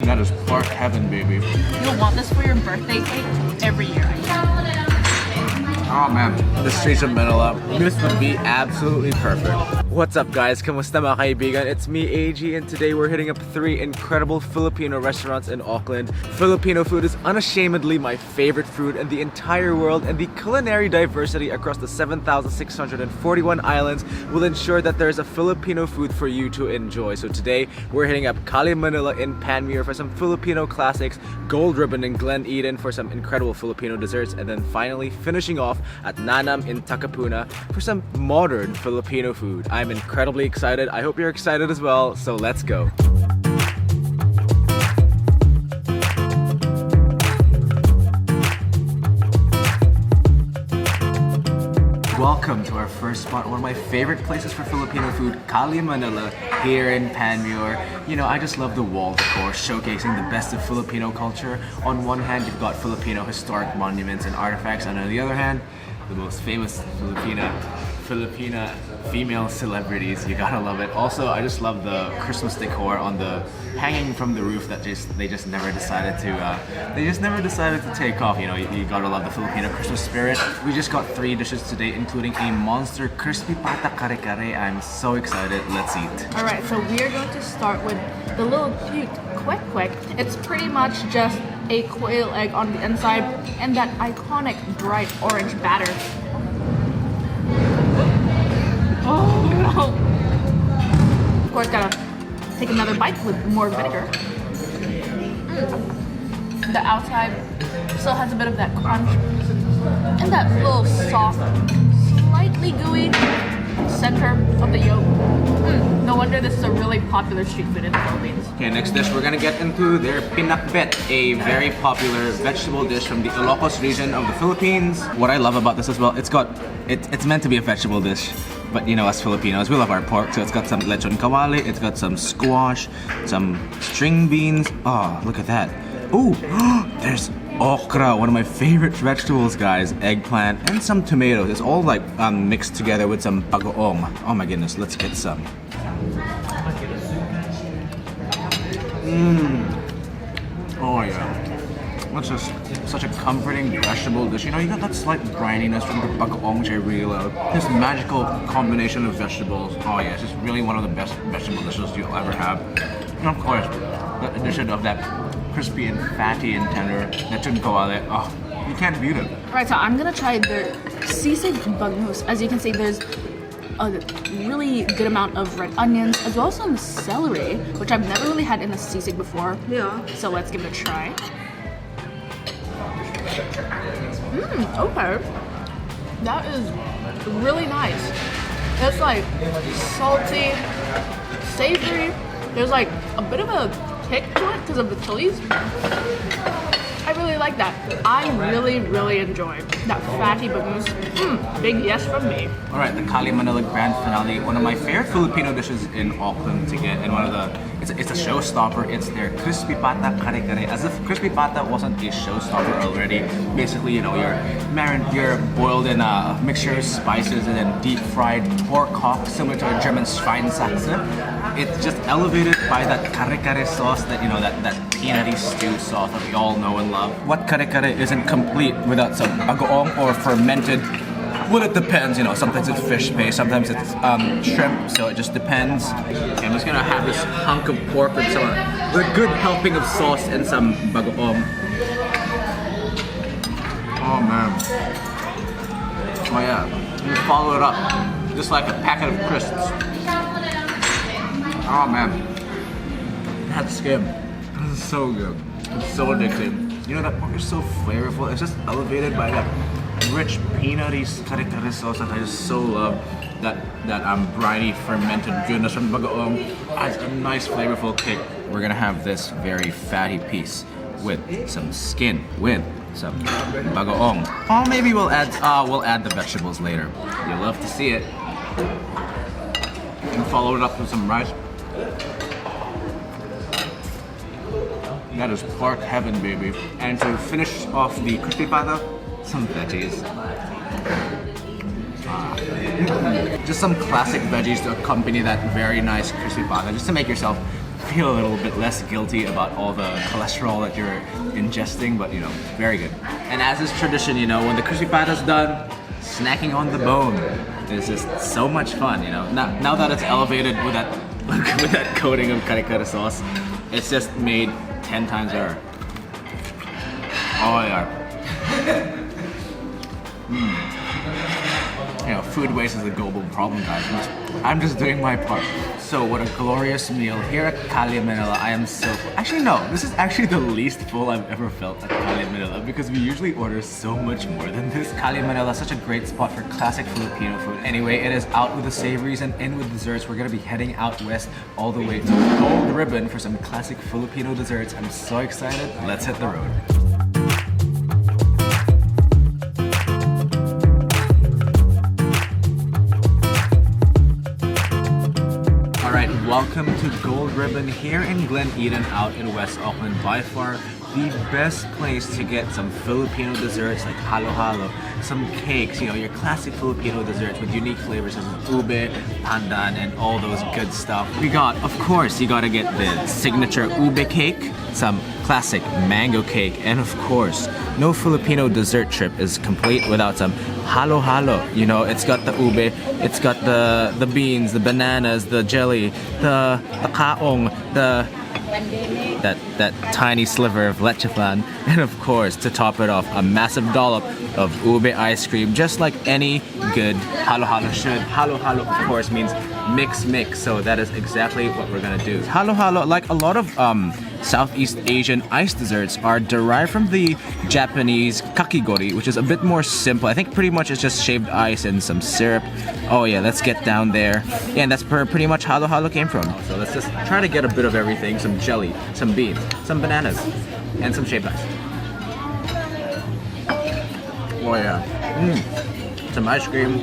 That is pork heaven, baby. You'll want this for your birthday cake every year. Oh man, the streets of Manila. This would be absolutely perfect. What's up guys? Kamusta mga kaibigan? It's me, AG, and today we're hitting up 3 incredible Filipino restaurants in Auckland. Filipino food is unashamedly my favorite food in the entire world, and the culinary diversity across the 7,641 islands will ensure that there's a Filipino food for you to enjoy. So today, we're hitting up Kalye, Manila in Panmure for some Filipino classics, Gold Ribbon in Glen Eden for some incredible Filipino desserts, and then finally finishing off at Nanam in Takapuna for some modern Filipino food. I'm incredibly excited. I hope you're excited as well, so let's go. Welcome to our first spot, one of my favorite places for Filipino food, Kalye, Manila, here in Panmure. You know, I just love the wall decor, showcasing the best of Filipino culture. On one hand, you've got Filipino historic monuments and artifacts, and on the other hand, the most famous Filipina female celebrities. You gotta love it. Also, I just love the Christmas decor on the hanging from the roof that they just never decided to take off. You know, you gotta love the Filipino Christmas spirit. We just got 3 dishes today, including a monster crispy pata kare kare. I'm so excited. Let's eat. Alright, so we are going to start with the little cute kwek. It's pretty much just a quail egg on the inside and that iconic bright orange batter. Oh no! Of course, gotta take another bite with more vinegar. The outside still has a bit of that crunch and that little soft, slightly gooey center of the yolk. No wonder this is a really popular street food in the Philippines. Okay, next dish we're gonna get into their pinakbet, a very popular vegetable dish from the Ilocos region of the Philippines. What I love about this as well, it's meant to be a vegetable dish, but you know, us Filipinos, we love our pork, so it's got some lechon kawali, it's got some squash, some string beans. Oh, look at that. Ooh, there's okra, one of my favorite vegetables, guys. Eggplant and some tomatoes. It's all like mixed together with some bagoong. Oh my goodness, let's get some. Oh yeah. That's just such a comforting vegetable dish. You know, you got that slight brininess from the bagoong, which I really love. This magical combination of vegetables. Oh yeah, it's just really one of the best vegetable dishes you'll ever have. And of course, the addition of that crispy and fatty and tender lechon kawali. Oh, you can't beat it. Alright, so I'm gonna try their sisig bangus. As you can see, there's a really good amount of red onions as well as some celery, which I've never really had in a sisig before. Yeah. So let's give it a try. Okay. That is really nice. It's like salty, savory. There's like a bit of a kick to it because of the chilies. I really like that. I really enjoy that fatty bangus. Big yes from me. Alright, the Kalye Manila Grand Finale, one of my favorite Filipino dishes in Auckland to get, and one of the, it's a showstopper. It's their crispy pata kare kare. As if crispy pata wasn't a showstopper already. Basically, you know, you're boiled in a mixture of spices and then deep fried pork hock, similar to a German Schweinshaxe. It's just elevated by that kare kare sauce, that, you know, that peanutty stew sauce that we all know and love. What kare kare isn't complete without some bagoong or fermented? Well, it depends, you know, sometimes it's fish based, sometimes it's shrimp, so it just depends. Okay, I'm just gonna have this hunk of pork with a good helping of sauce and some bagoong. Oh man. Oh yeah, you follow it up, just like a packet of crisps. Oh man, that skim, this is so good. It's so addicting. You know, that pork is so flavorful. It's just elevated by that rich peanutty kare kare sauce that I just so love. That briny fermented goodness from bagoong adds a nice flavorful kick. We're gonna have this very fatty piece with some skin, with some bagoong. Or maybe we'll add the vegetables later. You'll love to see it. And follow it up with some rice. That is pork heaven, baby. And to finish off the crispy pata, some veggies. Just some classic veggies to accompany that very nice crispy pata, just to make yourself feel a little bit less guilty about all the cholesterol that you're ingesting, but you know, very good. And as is tradition, you know, when the crispy pata's done, snacking on the bone is just so much fun, you know. Now that it's elevated with that with that coating of kare sauce, it's just made 10 times better. Oh yeah. You know, food waste is a global problem, guys. I'm just doing my part. So what a glorious meal here at Kalye, Manila. I am so full. Actually, no, this is actually the least full I've ever felt at Kalye, Manila because we usually order so much more than this. Kalye, Manila is such a great spot for classic Filipino food. Anyway, it is out with the savories and in with desserts. We're gonna be heading out west all the way to Gold Ribbon for some classic Filipino desserts. I'm so excited. Let's hit the road. Welcome to Gold Ribbon here in Glen Eden out in West Auckland. By far the best place to get some Filipino desserts like halo-halo, some cakes, you know, your classic Filipino desserts with unique flavors such as ube, pandan, and all those good stuff. We got, of course, you gotta get the signature ube cake, some classic mango cake, and of course, no Filipino dessert trip is complete without some halo-halo. You know, it's got the ube, it's got the beans, the bananas, the jelly, the kaong, that tiny sliver of leche flan, and of course, to top it off, a massive dollop of ube ice cream, just like any good halo-halo should. Halo-halo, of course, means mix, so that is exactly what we're gonna do. Halo-halo, like a lot of Southeast Asian ice desserts, are derived from the Japanese kakigori, which is a bit more simple. I think pretty much it's just shaved ice and some syrup. Oh yeah, let's get down there. Yeah, and that's where pretty much halo-halo came from. So let's just try to get a bit of everything. Some jelly, some beans, some bananas, and some shaved ice. Oh yeah. Some ice cream.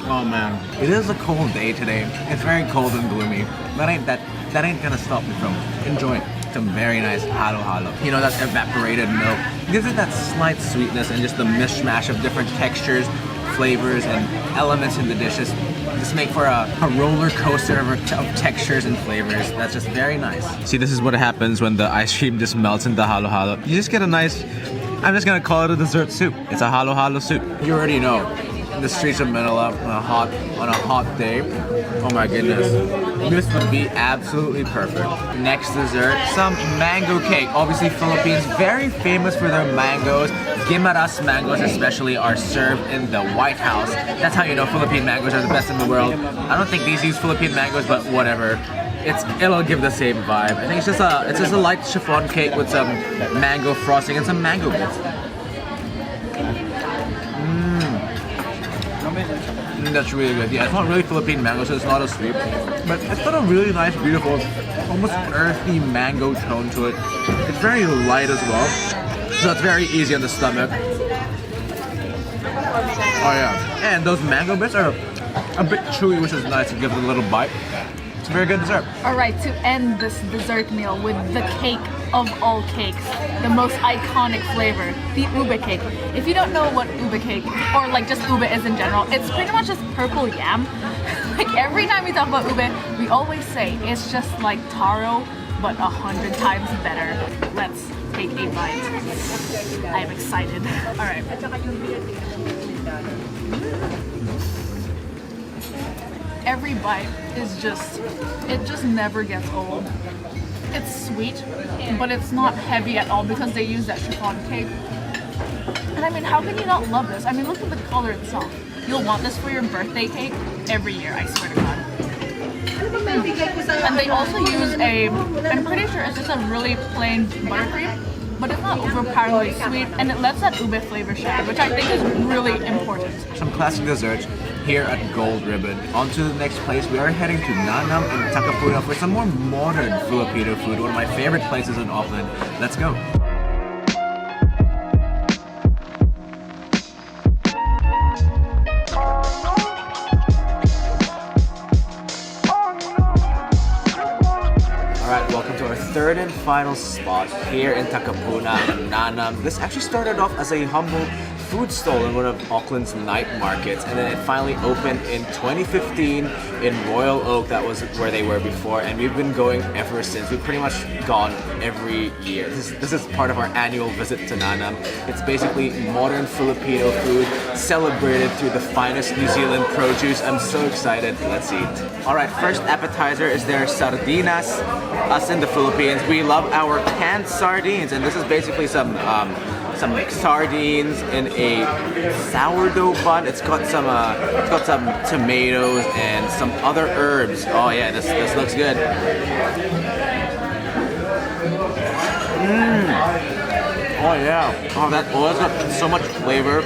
Oh man, it is a cold day today. It's very cold and gloomy. That ain't gonna stop me from enjoying some very nice halo-halo. You know, that evaporated milk gives it that slight sweetness and just the mishmash of different textures, flavors, and elements in the dishes. Just make for a roller coaster of textures and flavors. That's just very nice. See, this is what happens when the ice cream just melts into halo-halo. You just get a nice, I'm just gonna call it a dessert soup. It's a halo-halo soup. You already know. In the streets of Manila on a hot day. Oh my goodness. This would be absolutely perfect. Next dessert, some mango cake. Obviously, Philippines very famous for their mangoes. Gimaras mangoes especially are served in the White House. That's how you know Philippine mangoes are the best in the world. I don't think these use Philippine mangoes, but whatever. It'll give the same vibe. I think it's just a light chiffon cake with some mango frosting and some mango bits. That's really good. Yeah, it's not really Philippine mango, so it's not as sweet. But it's got a really nice, beautiful, almost earthy mango tone to it. It's very light as well, so it's very easy on the stomach. Oh yeah. And those mango bits are a bit chewy, which is nice to give it a little bite. It's a very good dessert. Alright, to end this dessert meal with the cake of all cakes, the most iconic flavor, the ube cake. If you don't know what ube cake, or like just ube is in general, it's pretty much just purple yam. Like every time we talk about ube, we always say it's just like taro, but 100 times better. Let's take a bite. I am excited. Alright. Every bite is it just never gets old. It's sweet, but it's not heavy at all because they use that chiffon cake. And I mean, how can you not love this? I mean, look at the color itself. You'll want this for your birthday cake every year, I swear to God. And they also use I'm pretty sure it's just a really plain buttercream, but it's not overpoweringly sweet, and it lets that ube flavor shine, which I think is really important. Some classic desserts here at Gold Ribbon. On to the next place. We are heading to Nanam in Takapuna for some more modern Filipino food, one of my favorite places in Auckland. Let's go. Alright, welcome to our third and final spot here in Takapuna, Nanam. This actually started off as a humble food stall in one of Auckland's night markets, and then it finally opened in 2015 in Royal Oak. That was where they were before, and we've been going ever since. We've pretty much gone every year. This is part of our annual visit to Nanam. It's basically modern Filipino food celebrated through the finest New Zealand produce. I'm so excited. Let's eat. All right, first appetizer is their sardinas. Us in the Philippines, we love our canned sardines, and this is basically some sardines in a sourdough bun. It's got some tomatoes and some other herbs. Oh yeah, this looks good. Oh yeah. Oh, that oil's got so much flavor.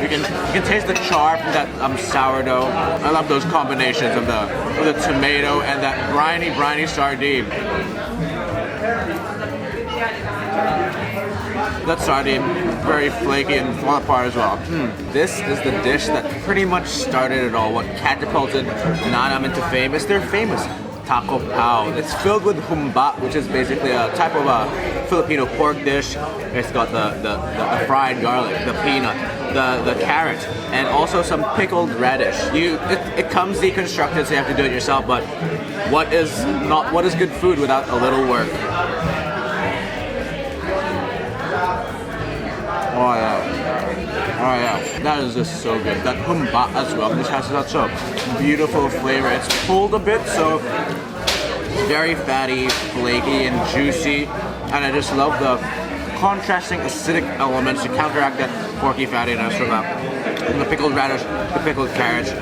You can taste the char from that sourdough. I love those combinations of the tomato and that briny sardine. That sardine, very flaky and fall apart as well. This is the dish that pretty much started it all. What catapulted Nanam into fame is their famous taco pao. It's filled with humba, which is basically a type of a Filipino pork dish. It's got the fried garlic, the peanut, the carrot, and also some pickled radish. It comes deconstructed, so you have to do it yourself. But what is good food without a little work? Oh yeah, that is just so good. That humba as well, which has such a beautiful flavor. It's pulled a bit, so very fatty, flaky, and juicy. And I just love the contrasting acidic elements to counteract that porky fattiness from the pickled radish, the pickled carrots.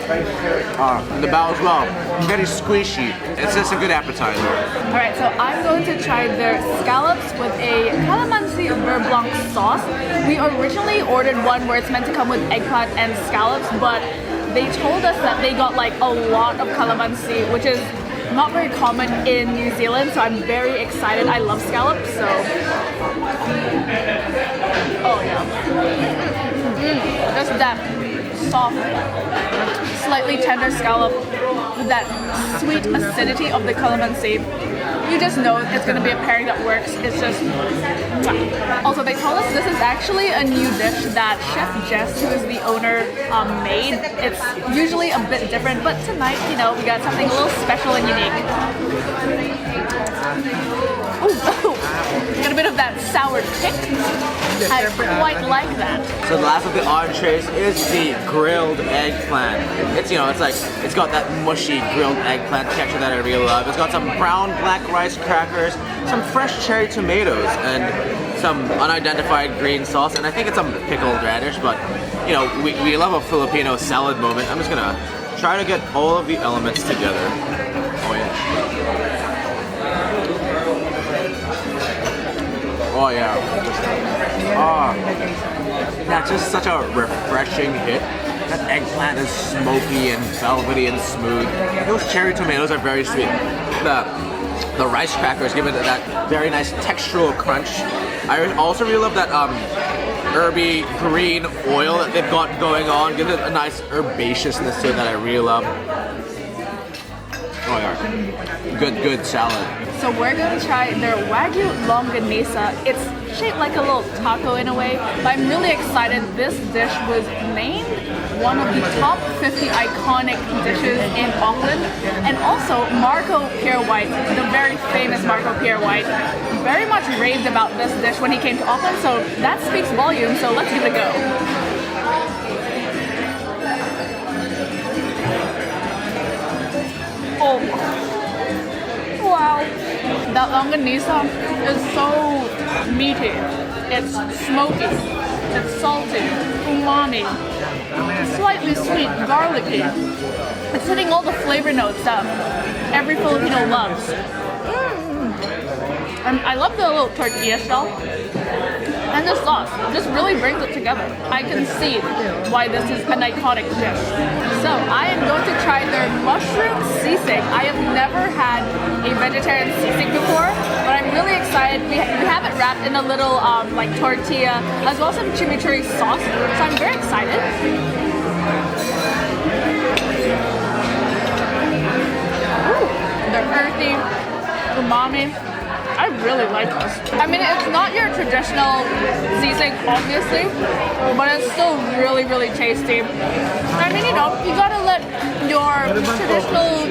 And the bao as well, very squishy. It's just a good appetizer. Alright, so I'm going to try their scallops with a calamansi beurre blanc sauce. We originally ordered one where it's meant to come with eggplant and scallops, but they told us that they got like a lot of calamansi, which is not very common in New Zealand, so I'm very excited. I love scallops, so... Oh yeah. Just that soft, slightly tender scallop with that sweet acidity of the calamansi. You just know it's going to be a pairing that works. It's just... Also, they told us this is actually a new dish that Chef Jess, who is the owner, made. It's usually a bit different, but tonight, you know, we got something a little special and unique. Ooh, got a bit of that sour kick. I quite like that. So the last of the entrees is the grilled eggplant. It's got that mushy grilled eggplant texture that I really love. It's got some brown black rice crackers, some fresh cherry tomatoes, and some unidentified green sauce, and I think it's some pickled radish, but you know, we love a Filipino salad moment. I'm just gonna try to get all of the elements together. Oh yeah. Oh yeah. That's just such a refreshing hit. That eggplant is smoky and velvety and smooth. Those cherry tomatoes are very sweet. The rice crackers give it that very nice textural crunch. I also really love that herby green oil that they've got going on. Gives it a nice herbaceousness to it that I really love. Oh yeah, good salad. So we're going to try their Wagyu longanisa. It's shaped like a little taco in a way, but I'm really excited. This dish was named one of the top 50 iconic dishes in Auckland. And also Marco Pierre White, the very famous Marco Pierre White, very much raved about this dish when he came to Auckland, so that speaks volumes, so let's give it a go. Oh, wow. That longanisa is so meaty. It's smoky. It's salty. Umami. Slightly sweet, garlicky. It's hitting all the flavor notes that every Filipino loves. And I love the little tortilla shell. And the sauce just really brings it together. I can see why this is an iconic dish. So I am going to try their mushroom sisig. I have never had a vegetarian sisig before, but I'm really excited. We have it wrapped in a little like tortilla, as well as some chimichurri sauce. So I'm very excited. Ooh, they're earthy, umami. I really like this. I mean, it's not your traditional seasoning, obviously, but it's still really, really tasty. I mean, you know, you gotta let your traditional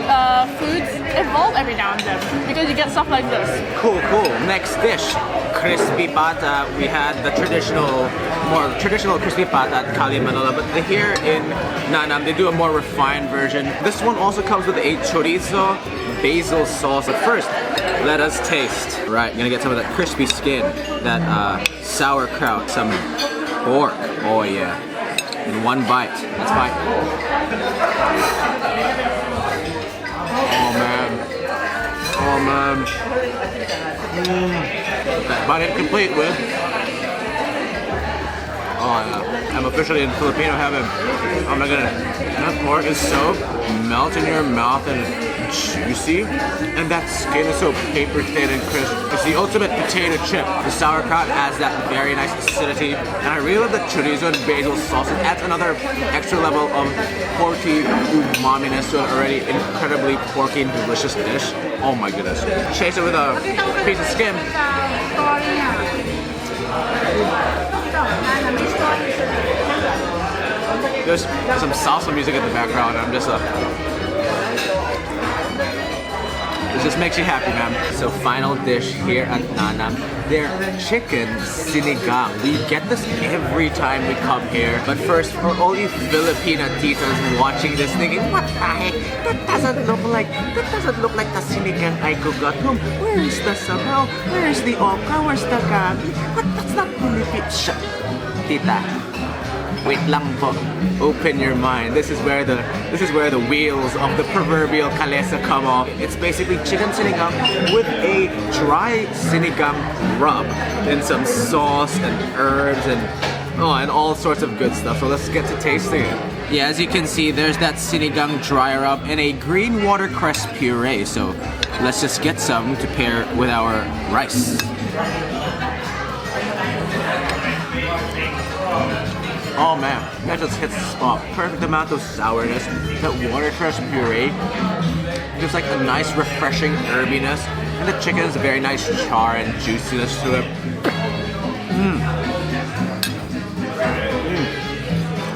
foods evolve every now and then because you get stuff like this. Cool. Next dish, crispy pata. We had the more traditional crispy pata at Kalye, Manila, but here in Nanam, they do a more refined version. This one also comes with a chorizo basil sauce. But first, let us taste. Right, I'm gonna get some of that crispy skin, that sauerkraut, some pork. Oh yeah. In one bite. Let's bite. Oh man. That bite incomplete with. Oh yeah. I'm officially in Filipino heaven. Oh my goodness. That pork is so melt in your mouth and juicy. And that skin is so paper thin and crisp. It's the ultimate potato chip. The sauerkraut adds that very nice acidity. And I really love the chorizo and basil sauce. It adds another extra level of porky umami-ness to an already incredibly porky and delicious dish. Oh my goodness. Chase it with a piece of skin. There's some salsa music in the background. I'm just it just makes you happy, man. So final dish here at Nanam, their chicken sinigang. We get this every time we come here. But first, for all you Filipina titas watching this thinking, what the heck? That doesn't look like the sinigang I cook at home. Where is the sabaw? Where is the okra? Where's the gabi? But that's not Filipino. Tita, wait lang po. Open your mind. This is where the wheels of the proverbial kalesa come off. It's basically chicken sinigang with a dry sinigang rub and some sauce and herbs and all sorts of good stuff. So let's get to tasting it. Yeah, as you can see, there's that sinigang dry rub and a green watercress puree. So let's just get some to pair with our rice. Oh man, that just hits the spot. Perfect amount of sourness. That watercress puree gives like a nice refreshing herbiness. And the chicken has a very nice char and juiciness to it.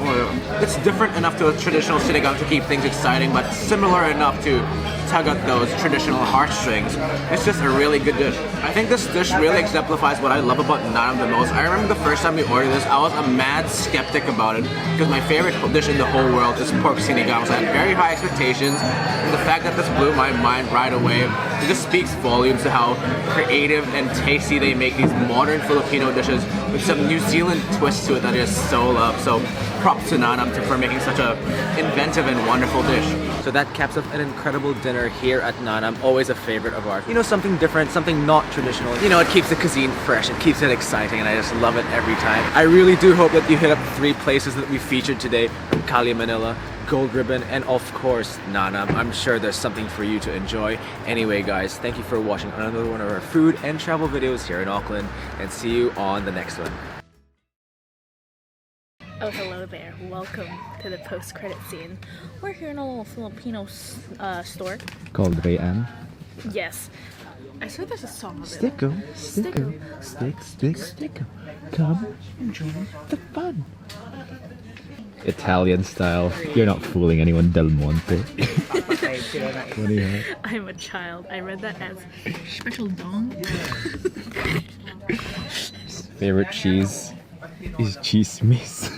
Oh, yeah. It's different enough to a traditional sinigang to keep things exciting, but similar enough to tug at those traditional heartstrings. It's just a really good dish. I think this dish really exemplifies what I love about Nanam the most. I remember the first time we ordered this, I was a mad skeptic about it because my favorite dish in the whole world is pork sinigang. So I had very high expectations, and the fact that this blew my mind right away, it just speaks volumes to how creative and tasty they make these modern Filipino dishes with some New Zealand twist to it that I just so love. So props to Nanam for making such a inventive and wonderful dish. So that caps off an incredible dinner here at Nanam, always a favorite of ours. You know, something different, something not traditional. You know, it keeps the cuisine fresh, it keeps it exciting, and I just love it every time. I really do hope that you hit up the 3 places that we featured today, from Kalye, Manila, Gold Ribbon, and of course, Nanam. I'm sure there's something for you to enjoy. Anyway, guys, thank you for watching another one of our food and travel videos here in Auckland, and see you on the next one. Oh, hello there. Welcome to the post-credit scene. We're here in a little Filipino store. Called Rayan. Yes. I swear there's a song of it. Sticko. Come and join the fun. Italian style. You're not fooling anyone, Del Monte. What do you have? I'm a child. I read that as special dong. Favorite cheese is cheese miss.